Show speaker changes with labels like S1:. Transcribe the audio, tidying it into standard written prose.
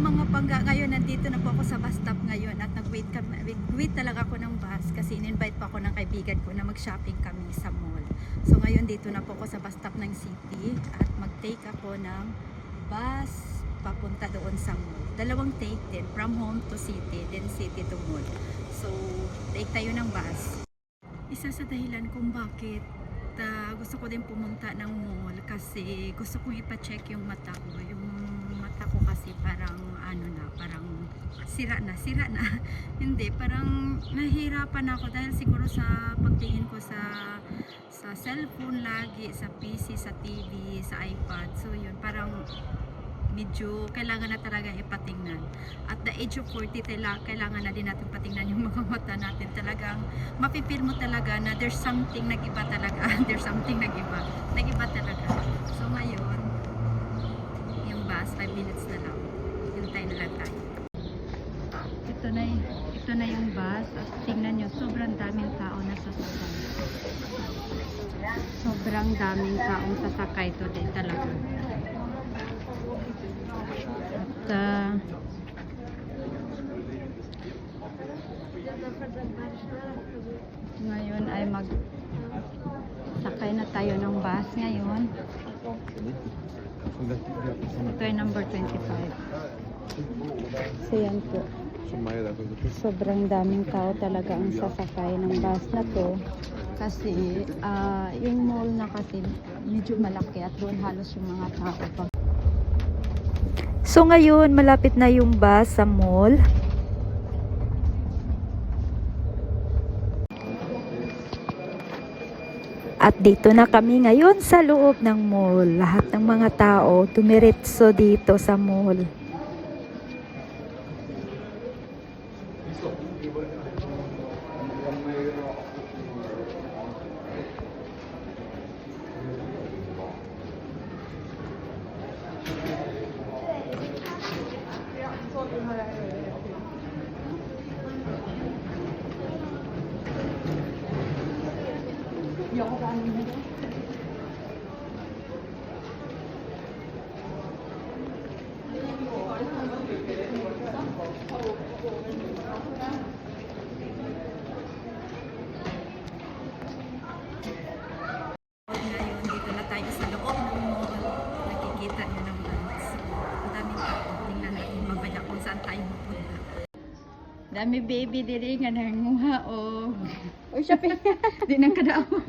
S1: mga pangga, ngayon nandito na po ako sa bus stop ngayon at nag-wait talaga ako ng bus kasi in-invite pa ako ng kaibigan ko na mag-shopping kami sa mall. So ngayon dito na po ako sa bus stop ng city at mag-take ako ng bus papunta doon sa mall. Dalawang take din, from home to city, then city to mall. So take tayo ng bus. Isa sa dahilan kung bakit gusto ko din pumunta ng mall kasi gusto kong ipa-check yung mata ko. Yung mata ko kasi parang parang sira na. Hindi, parang nahihirapan ako dahil siguro sa pagtingin ko sa cellphone lagi, sa PC, sa TV, sa iPad. So yun, parang medyo kailangan na talaga ipatingnan. At the age of 40, kailangan na din natin patingnan yung mga mata natin. Talagang mapipil mo talaga na there's something nag-iba talaga. There's something nag-iba. Nag-iba talaga. So ngayon, yung bus, 5 minutes na lang. Hintay na lang tayo. Ito na yung bus. At tingnan nyo, sobrang daming tao na sasakay. Sobrang daming taong sasakay today talaga. At ngayon ay sakay na tayo ng bus ngayon. Ito ay number 25. So yan po. Sobrang daming tao talaga ang sasakay ng bus na to. Kasi yung mall na kasi medyo malaki at doon halos yung mga tao pa.
S2: So ngayon, malapit na yung bus sa mall. At dito na kami ngayon sa loob ng mall. Lahat ng mga tao dumiretso dito sa mall.
S1: Ngayon, dito na tayo sa loob ng mall. Nakikita nyo naman. So, ang daming tao. Tingnan natin mamaya kung saan tayo mapunta. Dami baby diri nga nanguha og shopping. Di nang kadaog.